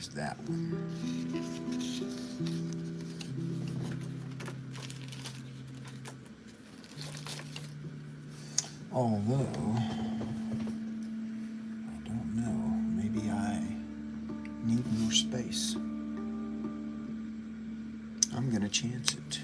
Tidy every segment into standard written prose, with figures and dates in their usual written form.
is that one. Although, I don't know, maybe I need more space. I'm gonna chance it.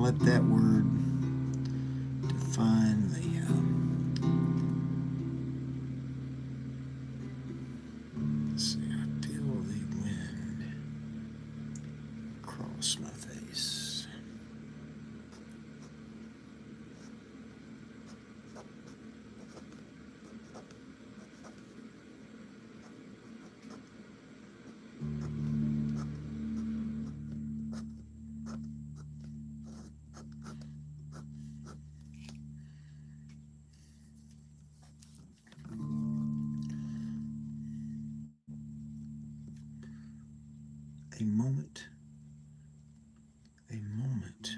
Let that word define the let's see, I feel the wind across my face. A moment, a moment.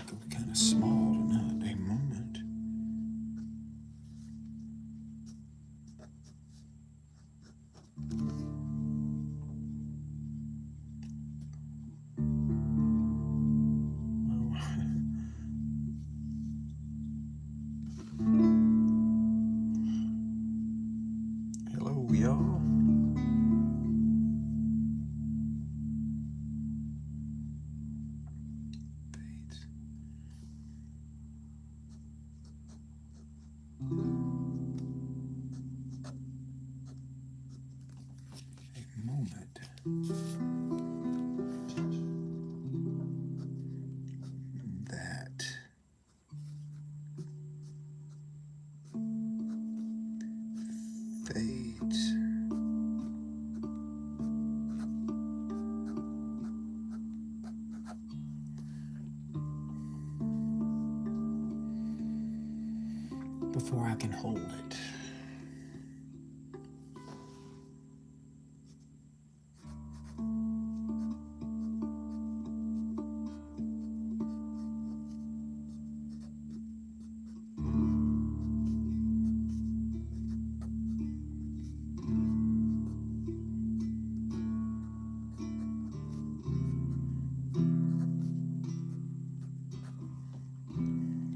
Go kind of small tonight. A moment. Hello, y'all. A moment. That fades. Before I can hold it.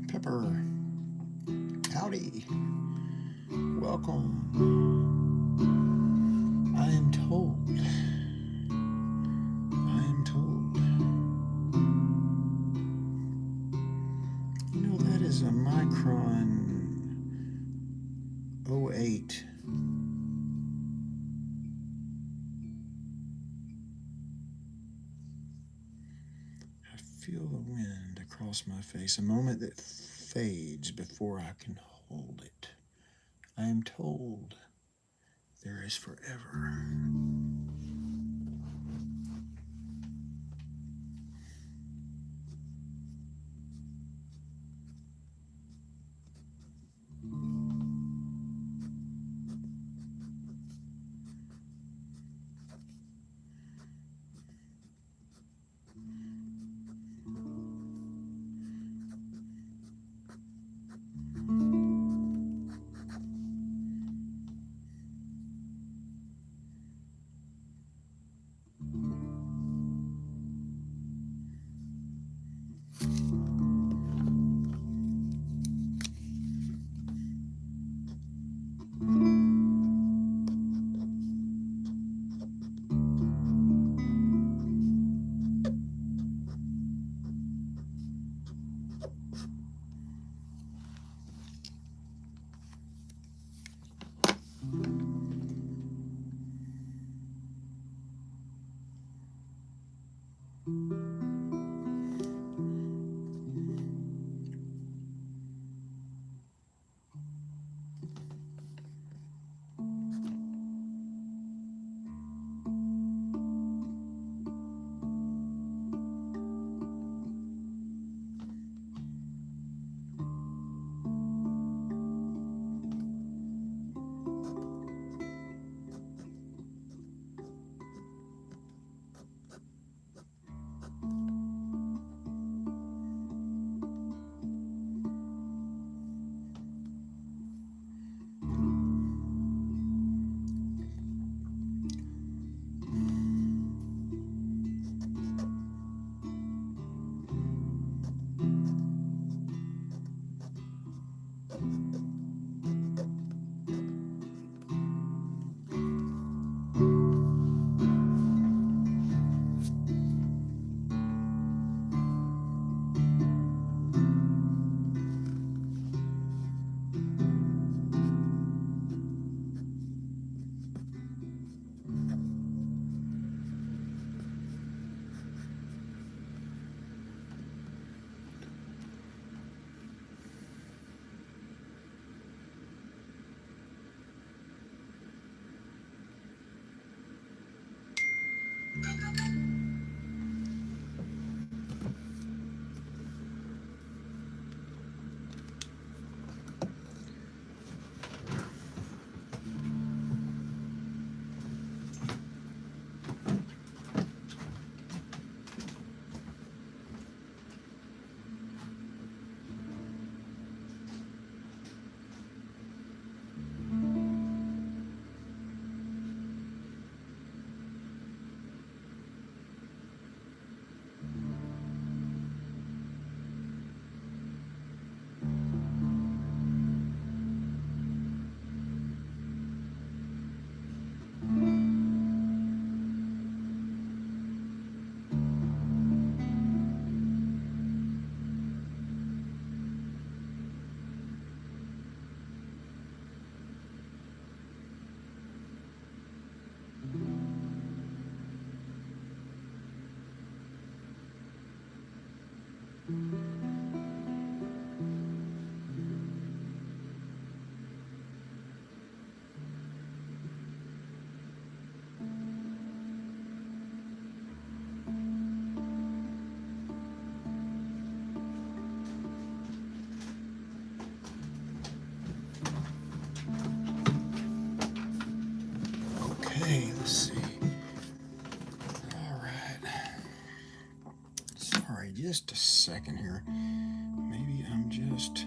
Pepper, howdy, welcome. I am told, you know, that is a Micron 08. I feel the wind across my face, a moment that fades before I can hold it. I am told there is forever. just a second here. Maybe I'm just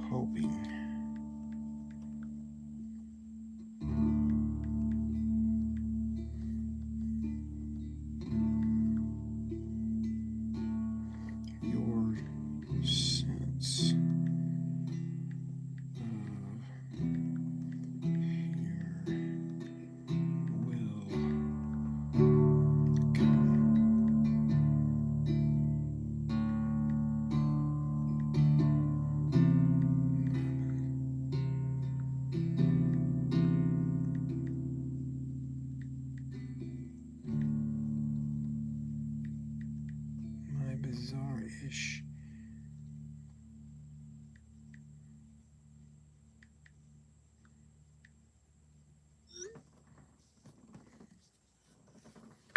hoping. Your sense bizarre-ish.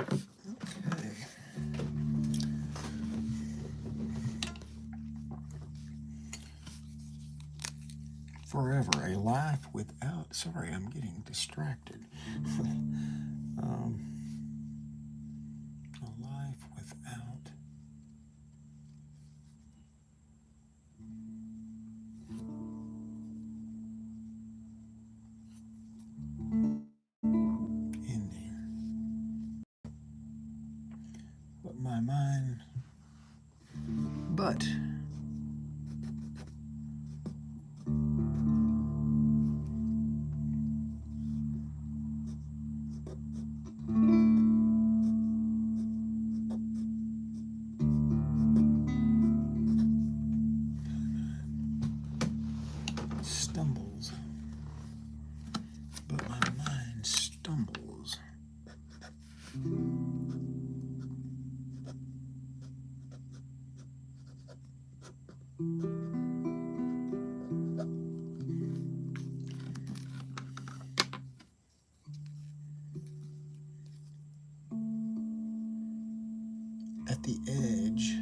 Okay. Forever, a life without... Sorry, I'm getting distracted. A life without... ending. But my mind... But... stumbles. But my mind stumbles. At the edge,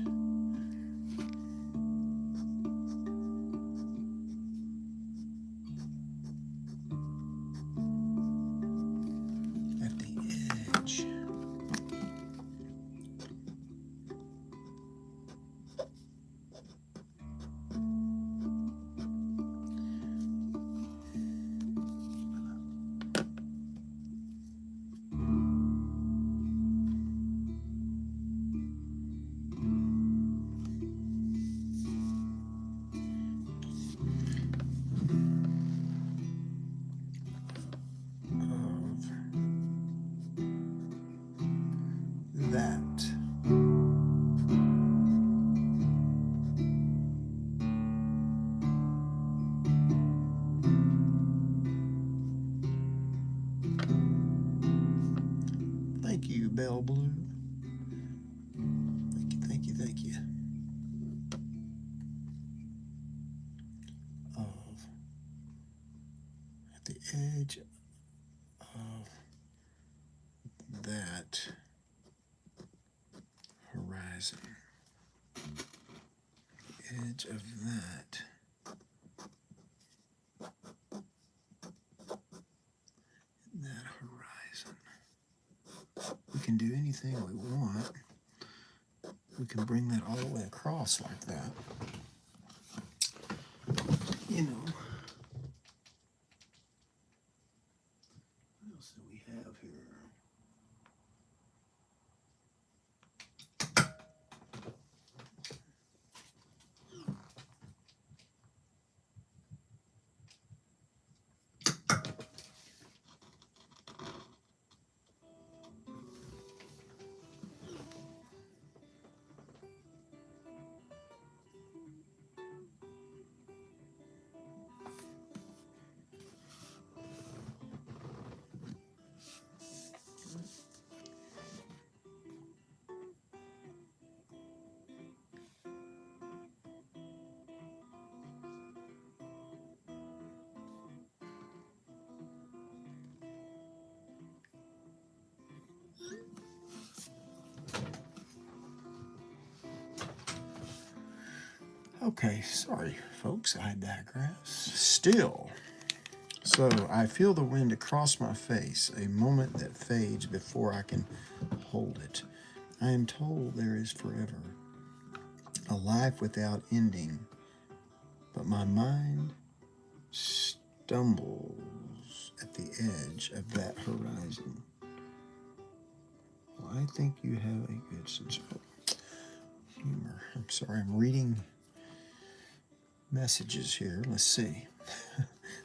that. Thank you, Bell Blue. Thank you, thank you, thank you. Of at the edge of that horizon. Edge of that. That horizon. We can do anything we want. We can bring that all the way across like that. You know. What else do we have here? Okay, sorry, folks, I digress. Still. So, I feel the wind across my face, a moment that fades before I can hold it. I am told there is forever, a life without ending, but my mind stumbles at the edge of that horizon. Well, I think you have a good sense of humor. I'm sorry, I'm reading messages here. Let's see.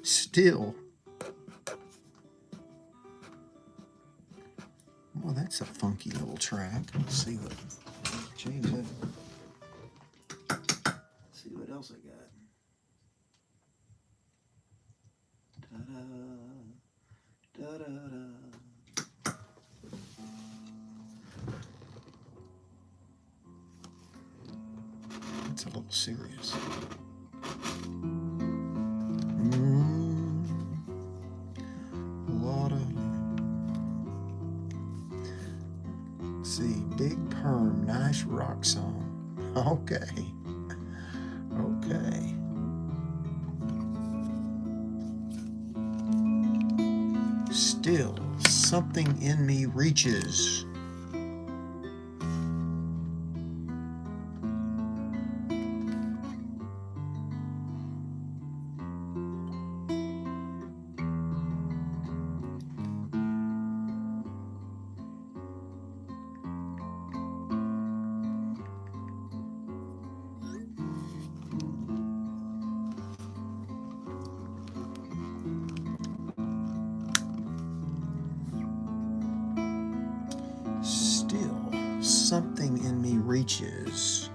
Still. Well, that's a funky little track. Let's see what. Change that. Let's see what else I got. Da da da da. It's a little serious. See, Big Perm, nice rock song. Okay. Okay. Still, something in me reaches. Still, something in me reaches.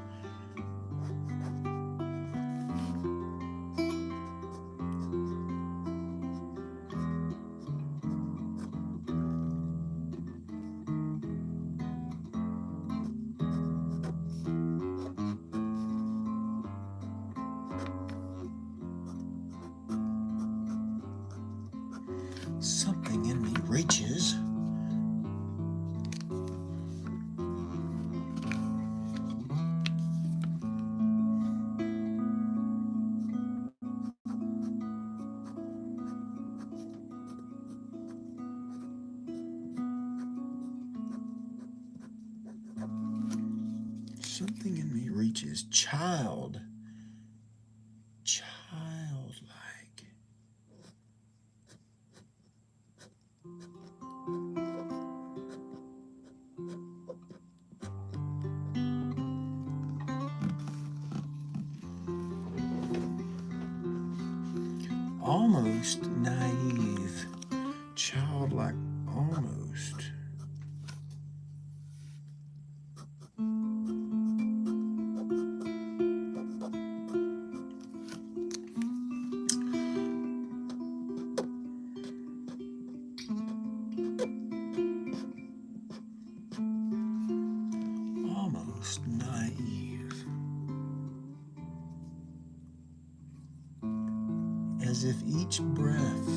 Something in me reaches. Something in me reaches. Childlike. Almost naive. Childlike, almost. Almost naive. As if each breath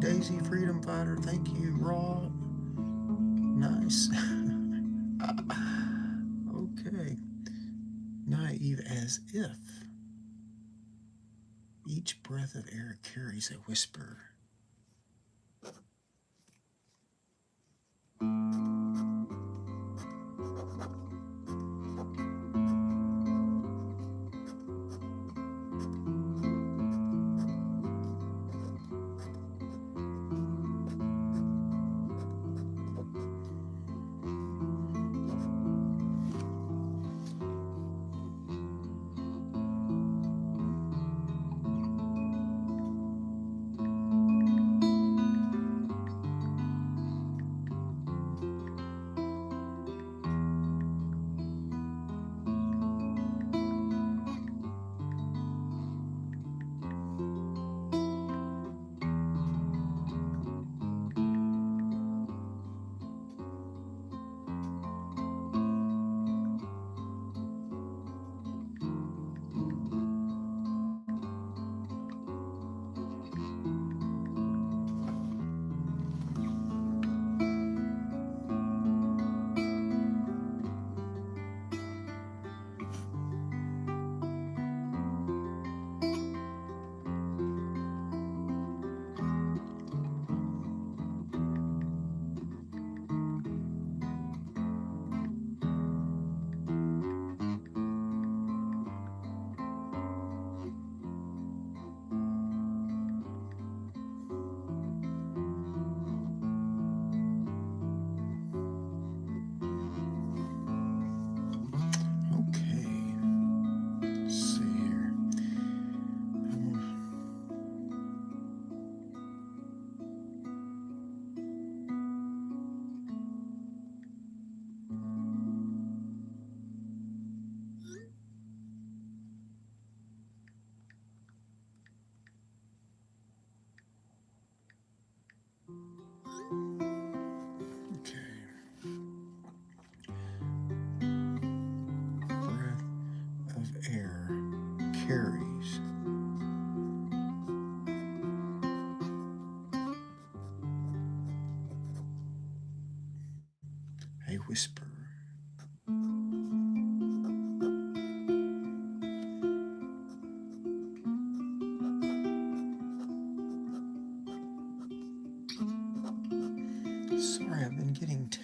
Daisy Freedom Fighter, thank you, Raw. Nice. Okay. Naive, as if each breath of air carries a whisper.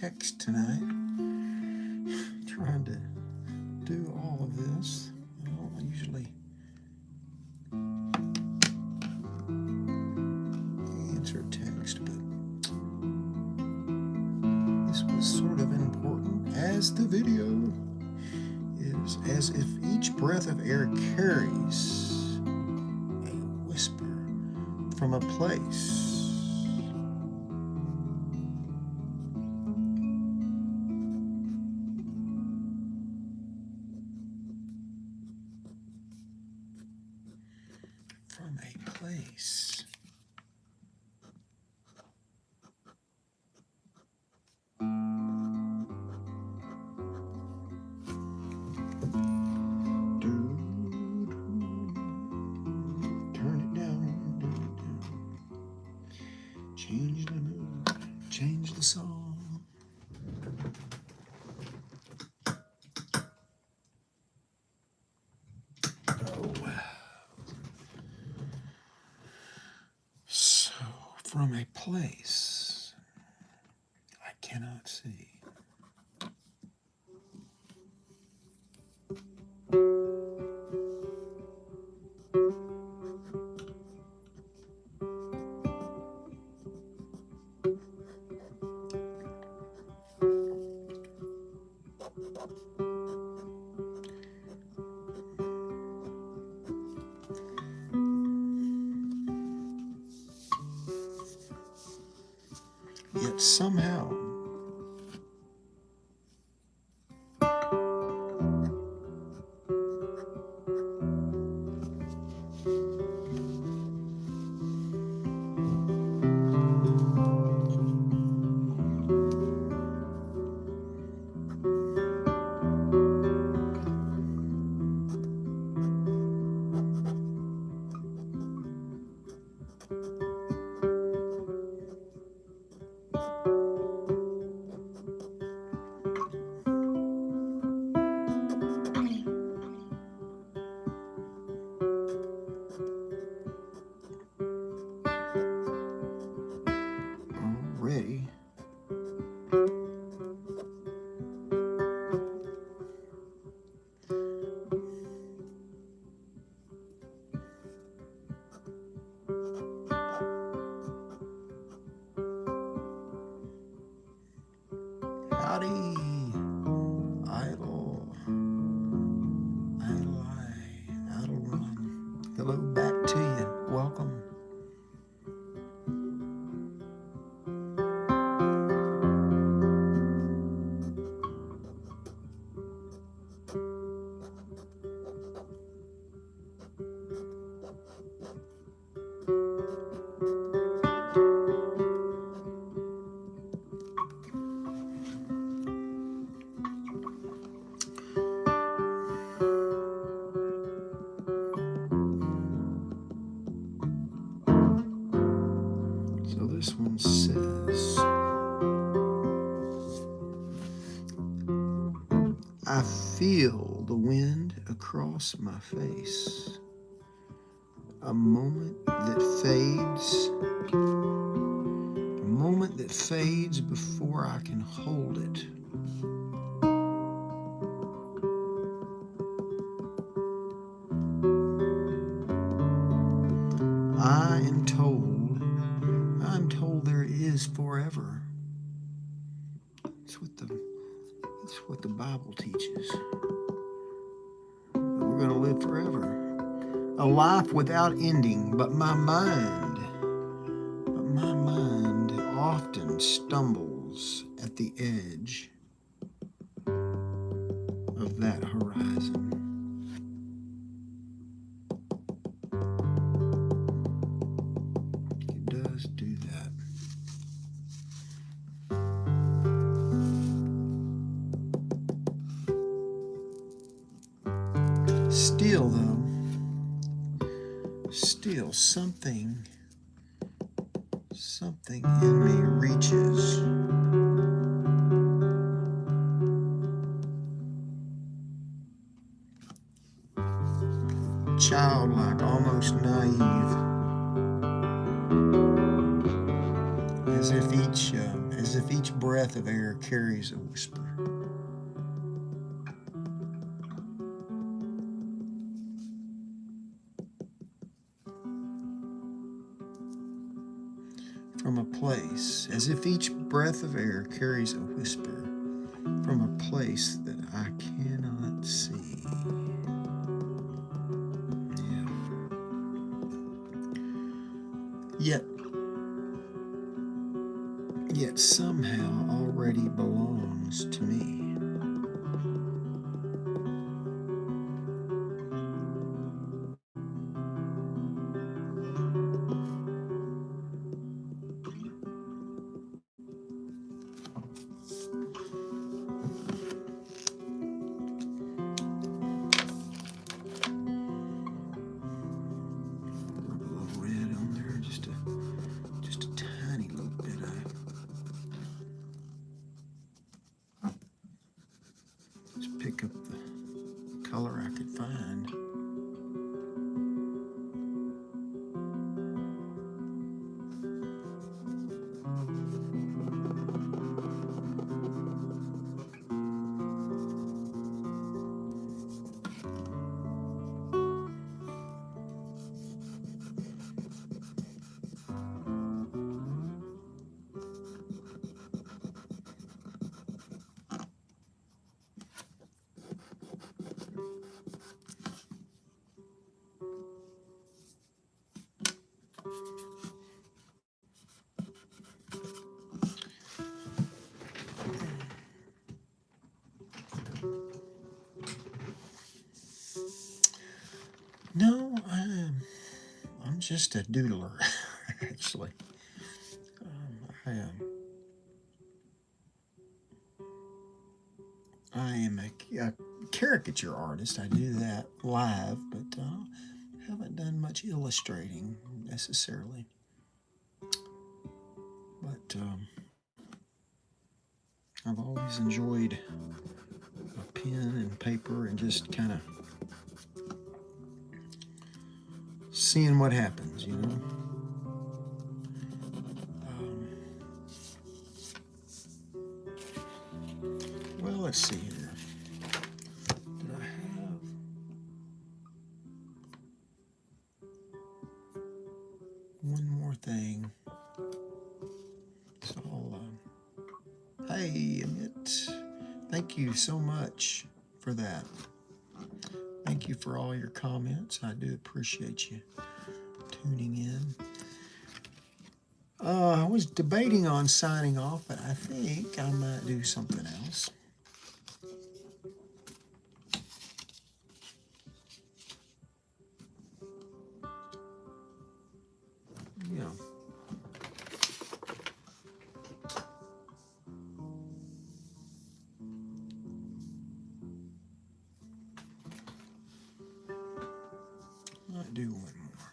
text tonight. Trying to do all of this. I don't usually answer text, but this was sort of important, as the video is, as if each breath of air carries a whisper from a place. From a place. Turn it down. Change the mood. Change the song. Oh, so from a place I cannot see. Yet somehow already howdy, idle one. Hello back to you. Welcome. So this one says, I feel the wind across my face, a moment that fades before I can hold it. I'm told there is forever. That's what the Bible teaches. That we're going to live forever. A life without ending, but my mind often stumbles at the edge of that horizon. It does do that. Still, though, something in me reaches. Childlike, almost naive, as if each breath of air carries a whisper. From a place, as if each breath of air carries a whisper, from a place that I cannot see. Yeah. Yet somehow already belongs to me. Pick up the color I could find. No, I'm just a doodler, actually. I am a caricature artist. I do that live, but haven't done much illustrating necessarily. But I've always enjoyed a pen and paper and just kind of seeing what happens, you know. Well, let's see here. Did I have one more thing? So hey, Amit, thank you so much for that. Thank you for all your comments. I do appreciate you tuning in. I was debating on signing off, but I think I might do something else. Yeah. Might do one more.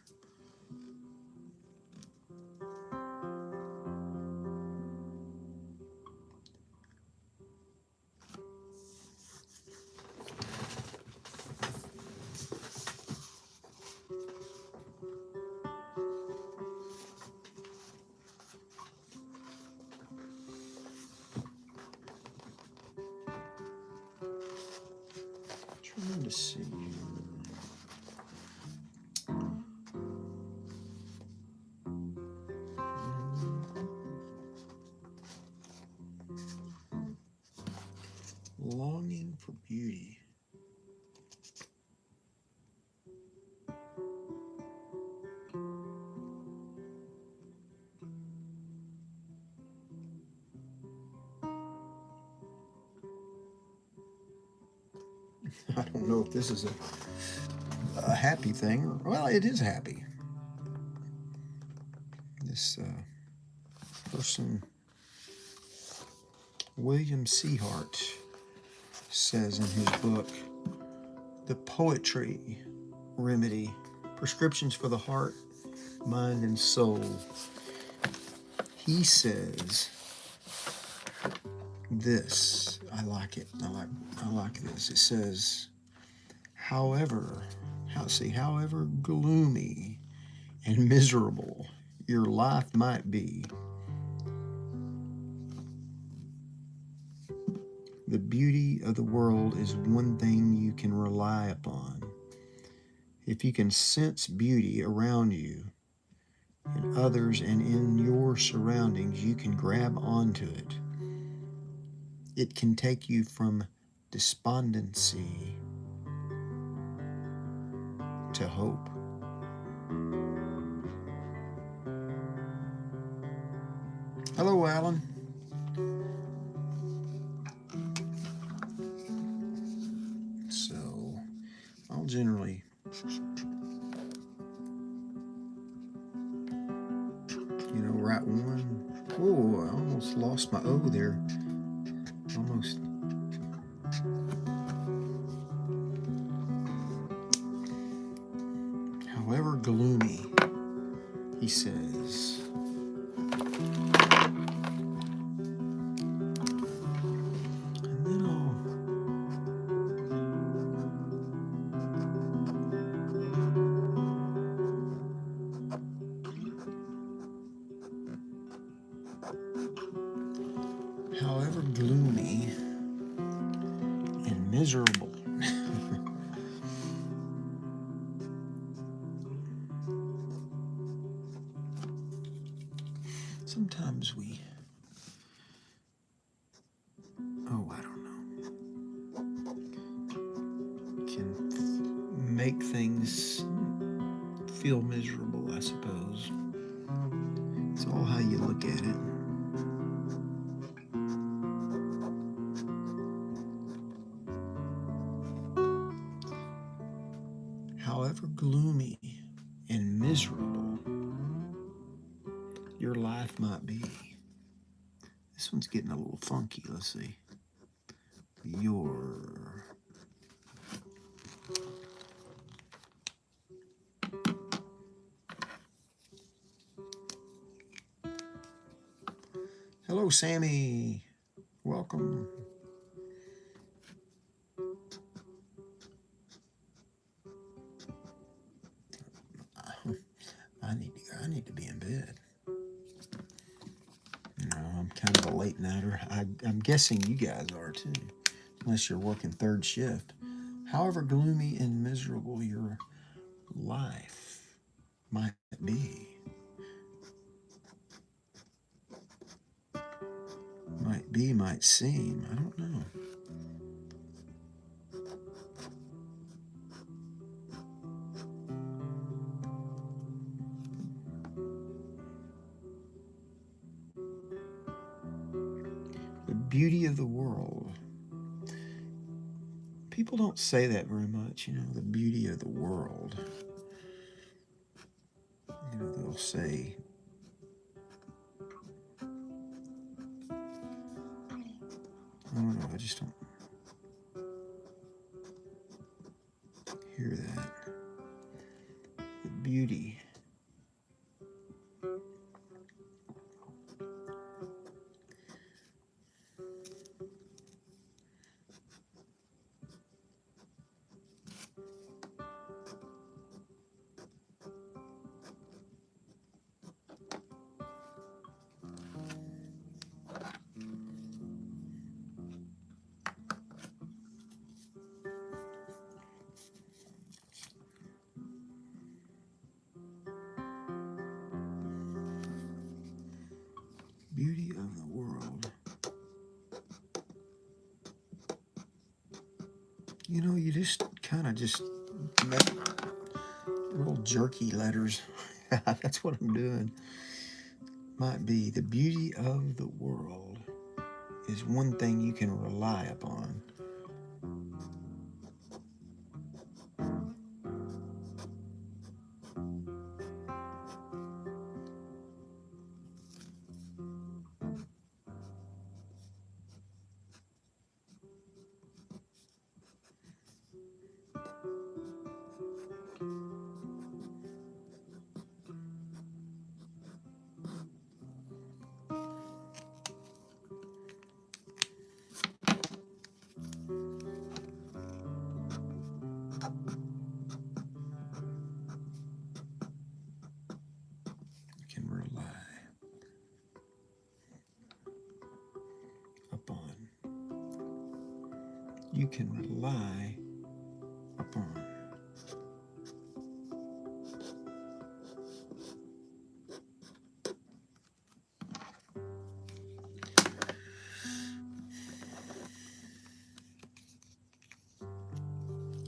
Trying to see. Longing for beauty. I don't know if this is a happy thing. Or, well, it is happy. This person, William Seahart, says in his book, The Poetry Remedy, Prescriptions for the Heart, Mind, and Soul. He says this. I like it. I like this. It says, however gloomy and miserable your life might be, The beauty of the world is one thing you can rely upon. If you can sense beauty around you, in others, and in your surroundings, you can grab onto it. It can take you from despondency to hope. Hello, Alan. So, I'll generally write one. Oh, I almost lost my O there. Almost. However gloomy, he says. And then however gloomy and miserable. Sometimes I don't know, can make things feel miserable, I suppose. It's all how you look at it. However gloomy and miserable your life might be. This one's getting a little funky. Let's see. Hello, Sammy. Welcome. I need to be in bed. I'm kind of a late nighter. I'm guessing you guys are too, unless you're working third shift. However gloomy and miserable your life might be, might seem, I don't know. The beauty of the world. People don't say that very much, the beauty of the world. They'll say, I don't know, I just don't hear that. The beauty. Beauty of the world. You just kind of just make real jerky letters. That's what I'm doing. Might be the beauty of the world is one thing you can rely upon. you can rely upon.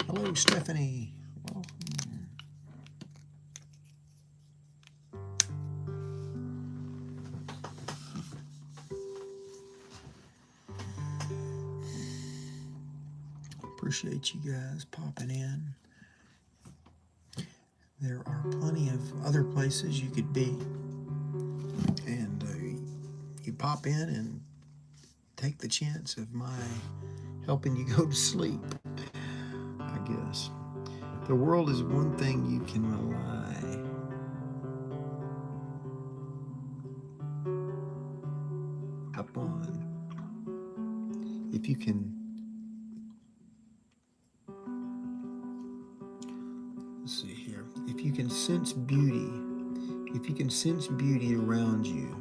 Hello, Stephanie. Welcome. Appreciate you guys popping in. There are plenty of other places you could be, and you pop in and take the chance of my helping you go to sleep, I guess. The world is one thing you can rely upon. If you can, let's see here, if you can sense beauty, around you,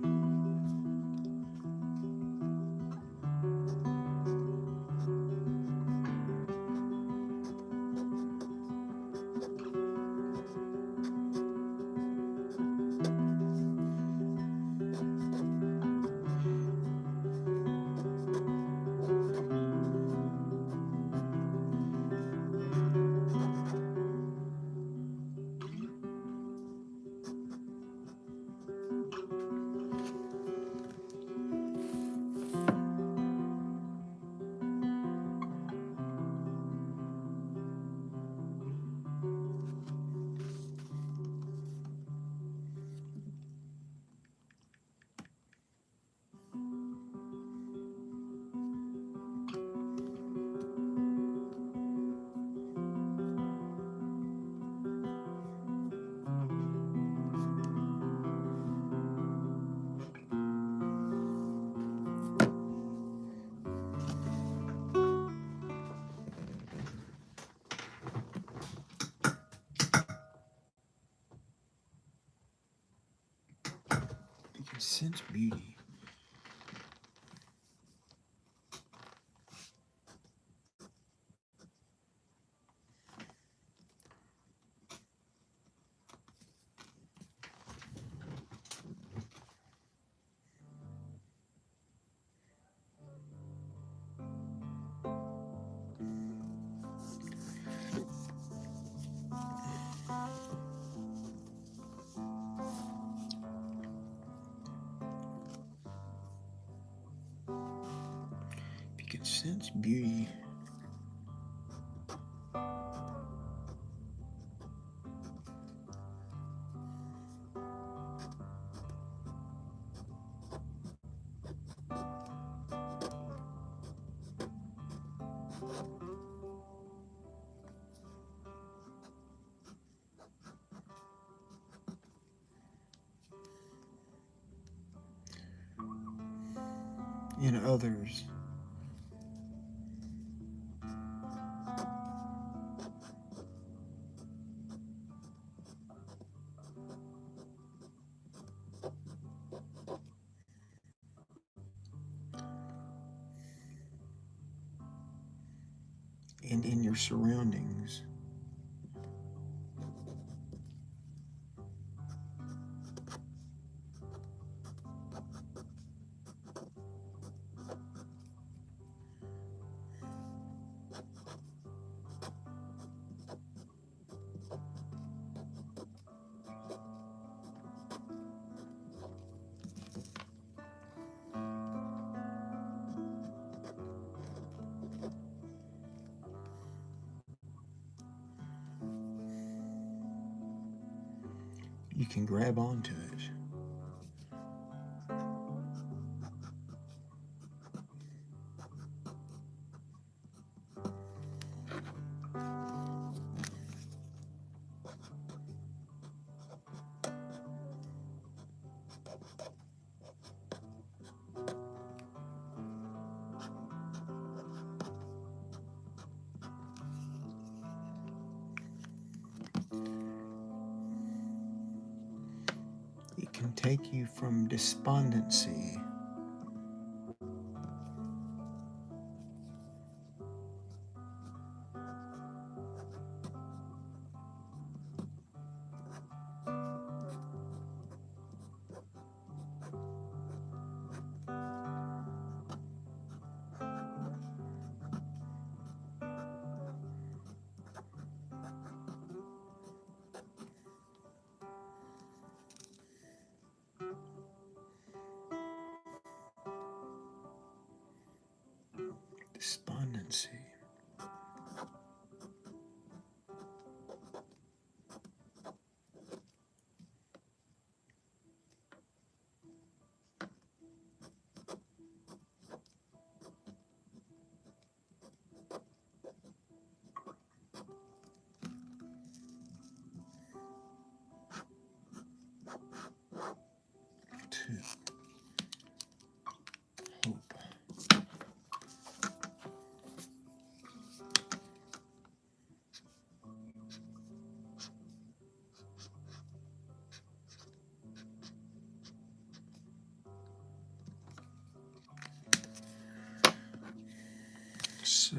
you can sense beauty. If you can sense beauty, in others, and in your surroundings. You can grab onto it. It can take you from despondency Despondency. Hope. So,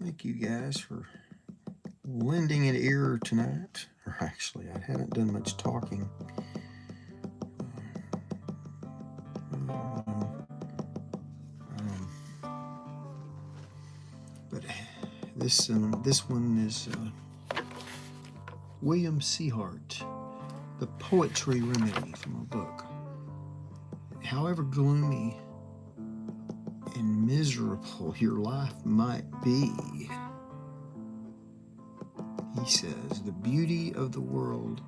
thank you guys for lending an ear tonight. Or actually, I haven't done much talking. But this one is William Seahart, The Poetry Remedy, from a book. However gloomy and miserable your life might be, he says, the beauty of the world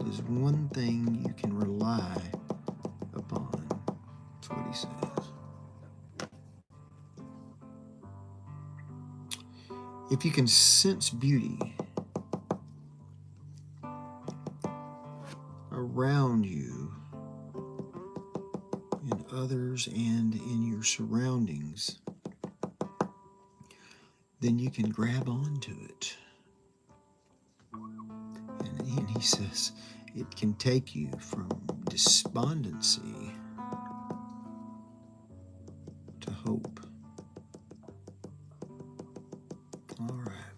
is one thing you can rely upon. That's what he says. If you can sense beauty around you, in others, and in your surroundings, then you can grab onto it. And he says it can take you from despondency to hope. All right.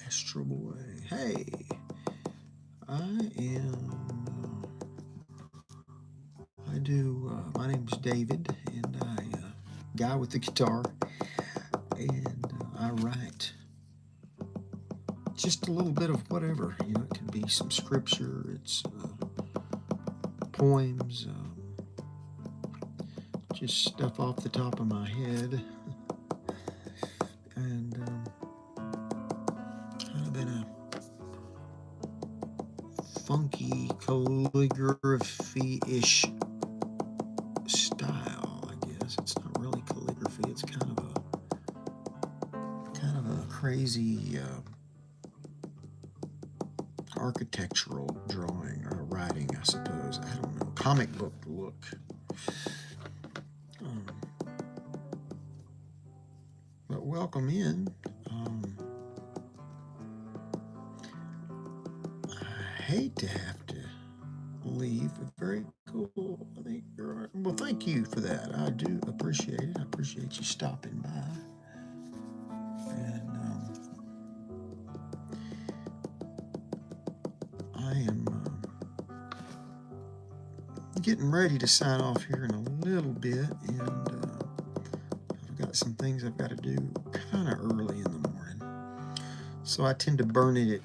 Astro Boy. Hey, my name's David, and guy with the guitar, and I write just a little bit of whatever, it can be some scripture, it's poems, just stuff off the top of my head, and kind of in a funky calligraphy-ish style, I guess. It's not really calligraphy, it's kind of a crazy architectural drawing or writing, I suppose. I don't know. Comic book look. But welcome in. I hate to have to leave, but very cool. I think you're right. Well, thank you for that. I do appreciate it. I appreciate you stopping by. And I am getting ready to sign off here in a little bit, and I've got some things I've got to do kind of early in the morning, so I tend to burn it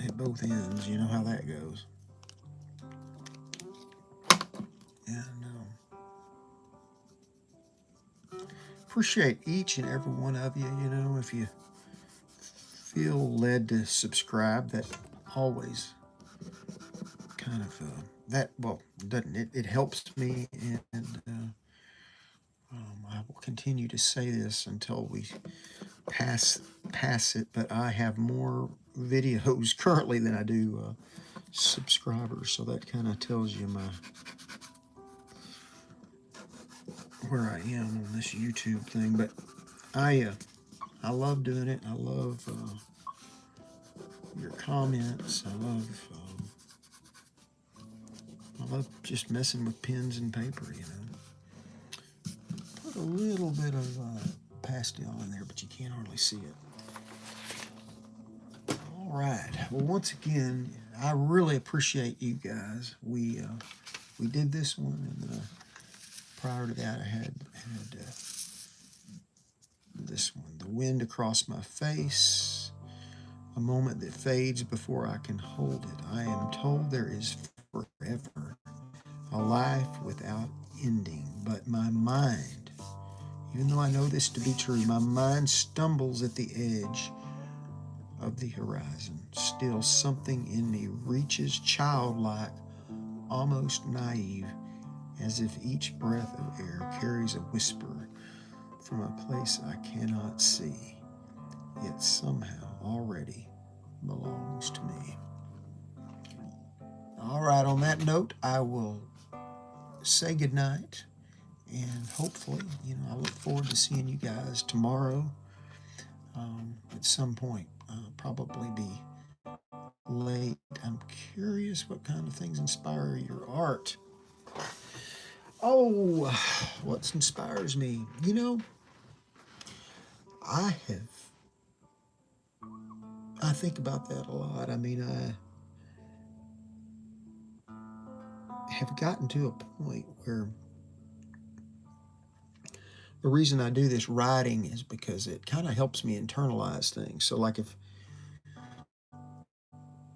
at both ends. You know how that goes. And appreciate each and every one of you. If you feel led to subscribe, that always kind of doesn't it? It helps me, and I will continue to say this until we pass it. But I have more videos currently than I do subscribers, so that kind of tells you where I am on this YouTube thing. But I love doing it. I love your comments. I love just messing with pens and paper, Put a little bit of pastel in there, but you can't hardly see it. All right. Well, once again, I really appreciate you guys. We did this one, and prior to that, I had this one. The wind across my face, a moment that fades before I can hold it. I am told there is forever, a life without ending. But my mind, even though I know this to be true, my mind stumbles at the edge of the horizon. Still, something in me reaches childlike, almost naive, as if each breath of air carries a whisper from a place I cannot see, yet somehow already belongs to me. All right, on that note, I will say goodnight, and hopefully, I look forward to seeing you guys tomorrow at some point. Probably be late. I'm curious what kind of things inspire your art. Oh, what inspires me? I have, I think about that a lot. I mean, I have gotten to a point where the reason I do this writing is because it kind of helps me internalize things. So, like, if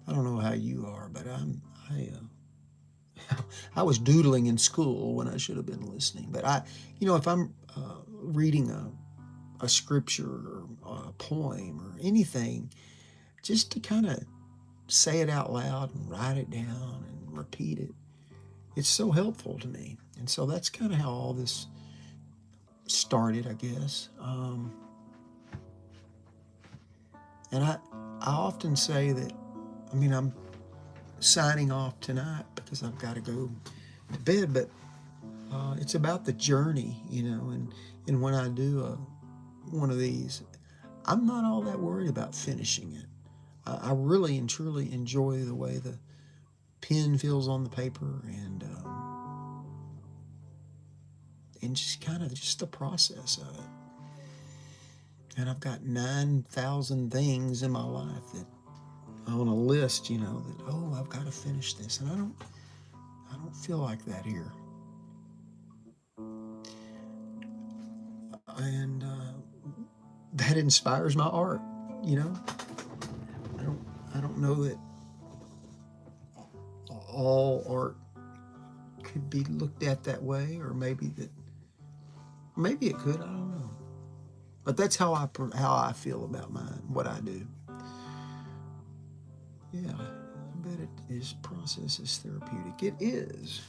I don't know how you are, but I was doodling in school when I should have been listening. But if I'm reading a scripture or a poem or anything, just to kind of say it out loud and write it down and repeat it, it's so helpful to me. And so that's kind of how all this started, I guess. And I often say that, I'm signing off tonight because I've got to go to bed, but it's about the journey, and when I do one of these, I'm not all that worried about finishing it. I really and truly enjoy the way the pen feels on the paper, and just kind of just the process of it. And I've got 9,000 things in my life that on a list, that I've got to finish this, and I don't feel like that here. And that inspires my art. You know, I don't know that all art could be looked at that way, or maybe it could. I don't know. But that's how I feel about mine, what I do. Yeah, I bet it is process is therapeutic. It is,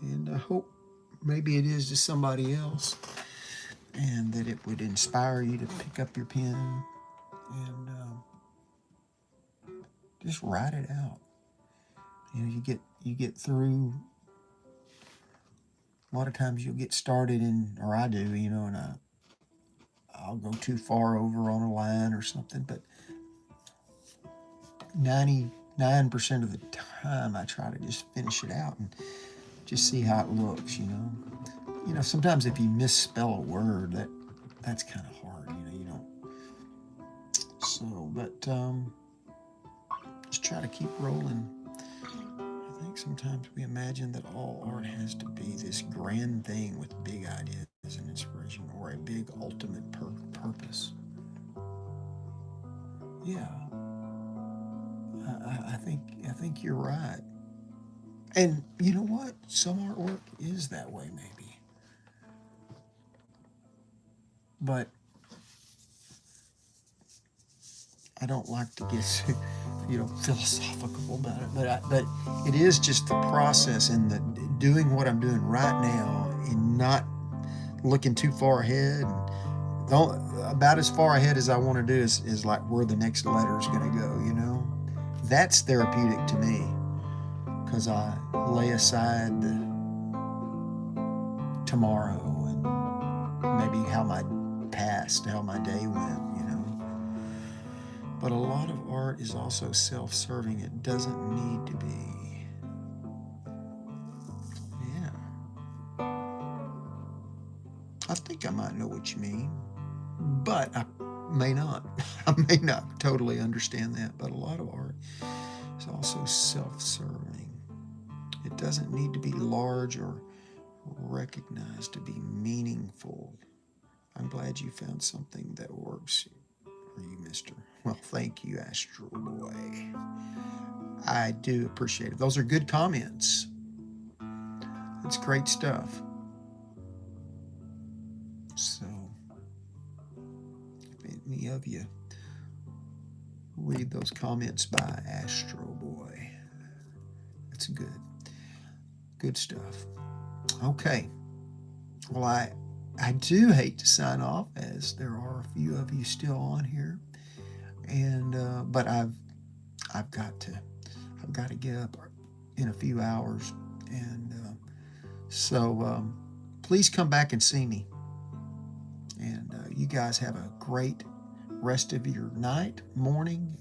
and I hope maybe it is to somebody else, and that it would inspire you to pick up your pen and just write it out. You get through. A lot of times you'll get started or I do, and I'll go too far over on a line or something. But 99% of the time, I try to just finish it out and just see how it looks. Sometimes if you misspell a word, that's kind of hard. You don't. So, but just try to keep rolling. I think sometimes we imagine that all art has to be this grand thing with big ideas and inspiration, or a big ultimate purpose. Yeah, I think you're right. And you know what? Some artwork is that way, maybe. But I don't like to get philosophical about it. But it is just the process and the doing what I'm doing right now and not looking too far ahead. About as far ahead as I want to do is like where the next letter is going to go. That's therapeutic to me because I lay aside the tomorrow and maybe how my day went. But a lot of art is also self-serving. It doesn't need to be. Yeah. I think I might know what you mean, but I may not. I may not totally understand that, but a lot of art is also self-serving. It doesn't need to be large or recognized to be meaningful. I'm glad you found something that works for you, mister. Well, thank you, Astro Boy. I do appreciate it. Those are good comments. It's great stuff. So, if any of you read those comments by Astro Boy, that's good. Good stuff. Okay. Well, I do hate to sign off, as there are a few of you still on here, and but I've got to get up in a few hours, and so please come back and see me. And you guys have a great rest of your night, morning,